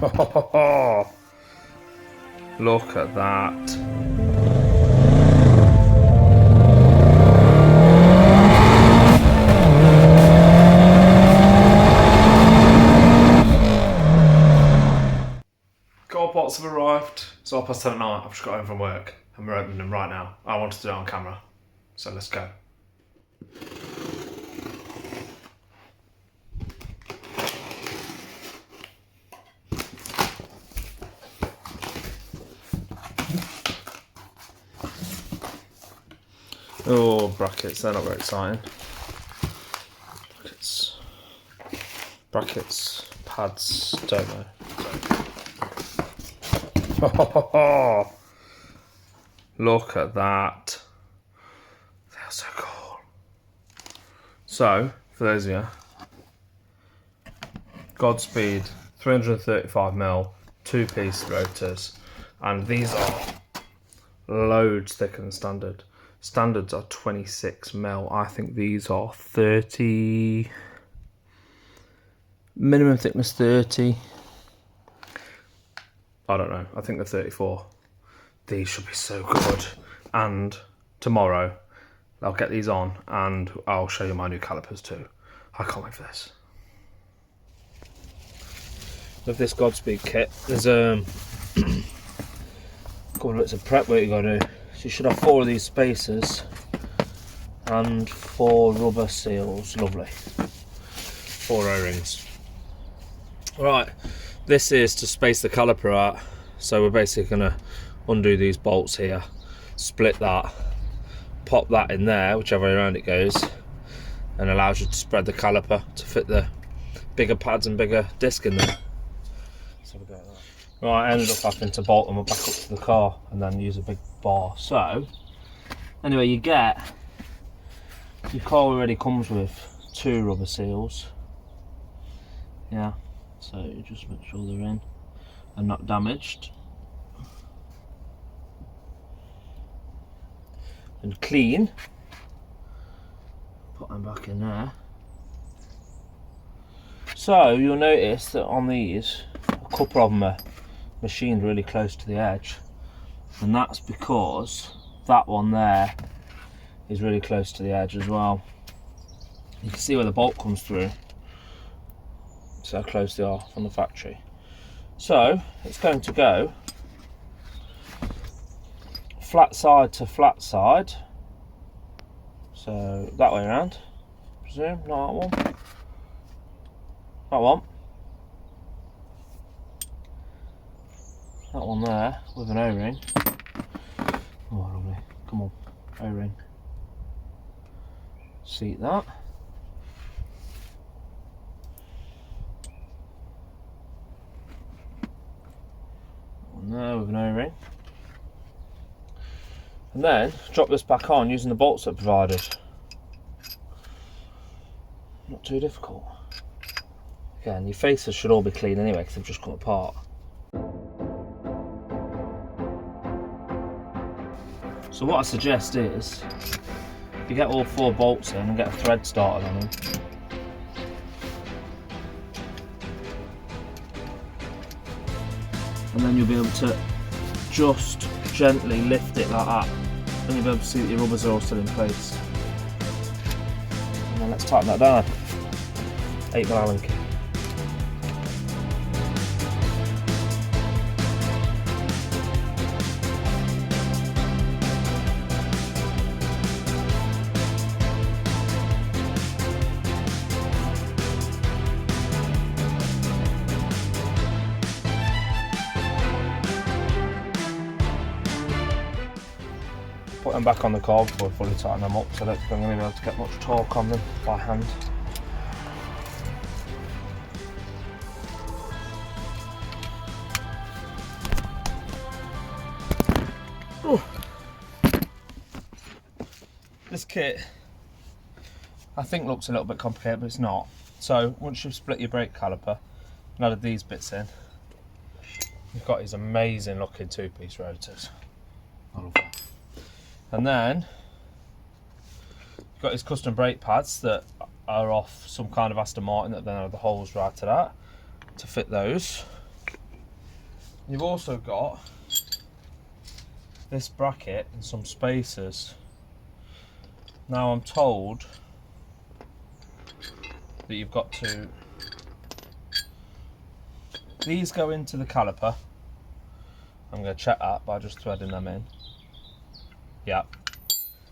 Look at that. Car parts have arrived. It's 10:30 at night. I've just got home from work and we're opening them right now. I wanted to do it on camera, so let's go. Oh, brackets, they're not very exciting. Brackets, pads, don't know. Look at that. They're so cool. So, for those of you, Godspeed 335mm 2-piece rotors, and these are loads thicker than standard. Standards are 26mm. I think these are 30. Minimum thickness 30. I don't know. I think they're 34. These should be so good. And tomorrow I'll get these on and I'll show you my new calipers too. I can't wait for this. With this Godspeed kit, there's a couple of bits of prep work you got to do. So you should have 4 of these spacers and 4 rubber seals. Lovely. 4 O-rings. Right, this is to space the caliper out. So we're basically going to undo these bolts here, split that, pop that in there, whichever way around it goes, and allows you to spread the caliper to fit the bigger pads and bigger disc in there. So we'll go like that. Right, I ended up having to bolt them back up to the car and then use a big bar. So, anyway, your car already comes with 2 rubber seals. Yeah, so you just make sure they're in and not damaged. And clean. Put them back in there. So you'll notice that on these, a couple of them are machined really close to the edge, and that's because that one there is really close to the edge as well. You can see where the bolt comes through, so how close they are from the factory. So it's going to go flat side to flat side, so that way around, I presume, not that one. That one. That one there with an O-ring. Oh, lovely. Come on, O-ring. Seat that. That one there with an O-ring. And then drop this back on using the bolts that are provided. Not too difficult. Again, your faces should all be clean anyway because they've just come apart. So what I suggest is, if you get all 4 bolts in and get a thread started on them, and then you'll be able to just gently lift it like that, and you'll be able to see that your rubbers are all still in place. And then let's tighten that down. 8mm Allen key. Put them back on the car before I fully tighten them up, so I don't think I'm going to be able to get much torque on them by hand. Ooh. This kit I think looks a little bit complicated, but it's not. So once you've split your brake caliper and added these bits in, you've got these amazing looking 2-piece rotors. I love that. And then you've got these custom brake pads that are off some kind of Aston Martin that then have the holes right to that to fit those. You've also got this bracket and some spacers. Now I'm told that you've got to, these go into the caliper. I'm going to check that by just threading them in. Yeah.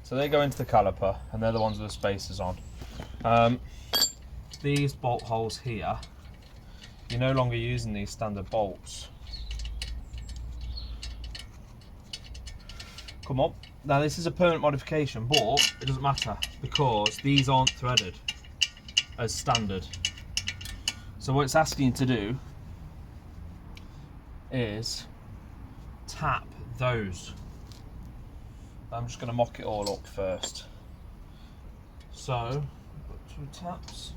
So they go into the caliper and they're the ones with the spacers on. These bolt holes here, you're no longer using these standard bolts. Come on. Now this is a permanent modification, but it doesn't matter because these aren't threaded as standard. So what it's asking you to do is tap those. I'm just going to mock it all up first. So, got 2 taps.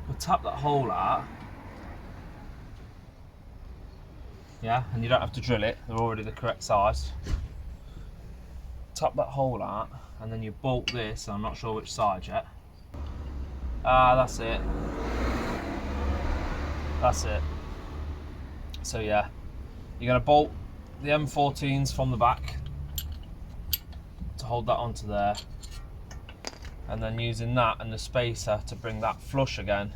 We'll tap that hole out. Yeah, and you don't have to drill it, they're already the correct size. Tap that hole out, and then you bolt this, and I'm not sure which side yet. Ah, that's it. That's it. So yeah, you're going to bolt the M14s from the back to hold that onto there, and then using that and the spacer to bring that flush again,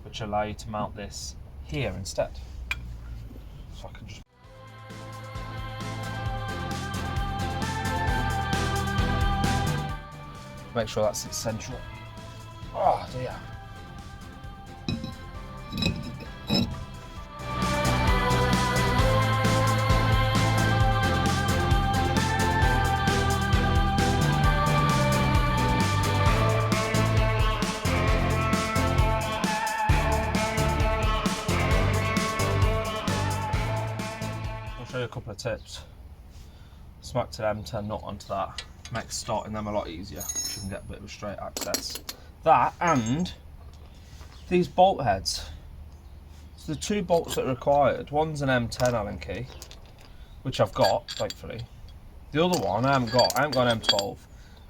which allow you to mount this here instead. So I can just make sure that's its central. Oh dear. I'll show you a couple of tips. Smack to the M10 nut onto that. Makes starting them a lot easier. You can get a bit of a straight access. That and these bolt heads. So the 2 bolts that are required. One's an M10 Allen key, which I've got, thankfully. The other one I haven't got. I haven't got an M12,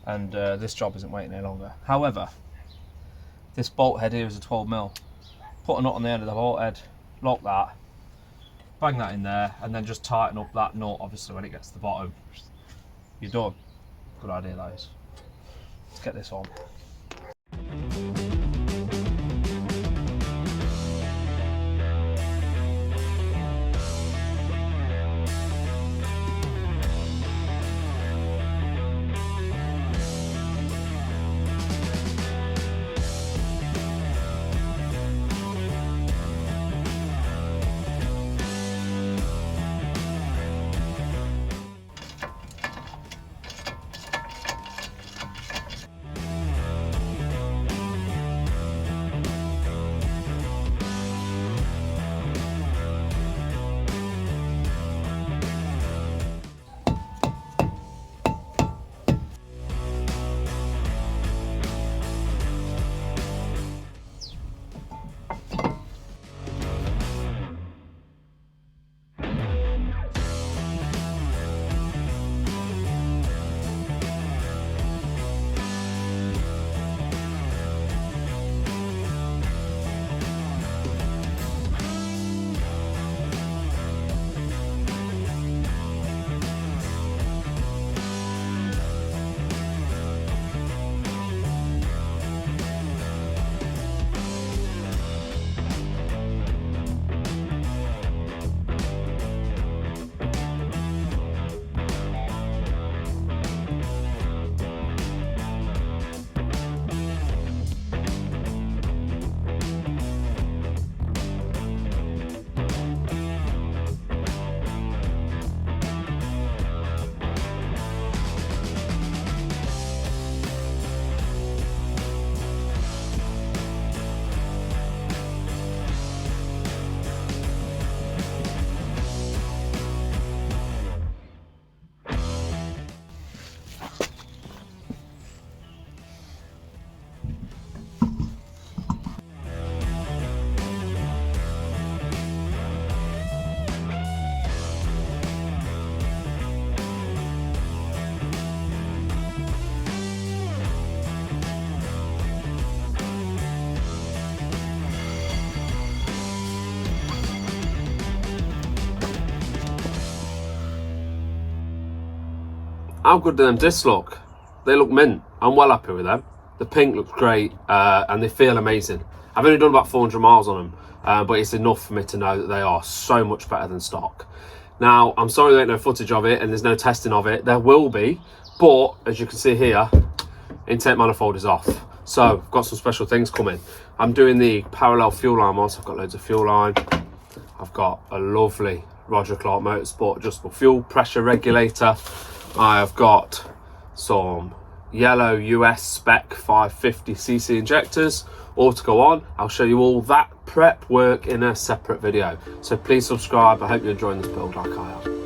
and this job isn't waiting any longer. However, this bolt head here is a 12mm. Put a nut on the end of the bolt head, lock that, bang that in there, and then just tighten up that nut. Obviously, when it gets to the bottom, you're done. Good idea, that is. Let's get this on. how good do them discs look? They look mint. I'm well happy with them. The pink looks great, and they feel amazing. I've only done about 400 miles on them, but it's enough for me to know that they are so much better than stock. Now, I'm sorry there ain't no footage of it and there's no testing of it. There will be, but as you can see here, intake manifold is off. So I've got some special things coming. I'm doing the parallel fuel line one, so I've got loads of fuel line. I've got a lovely Roger Clark Motorsport adjustable fuel pressure regulator. I have got some yellow US spec 550cc injectors, all to go on. I'll show you all that prep work in a separate video. So please subscribe. I hope you're enjoying this build like I am.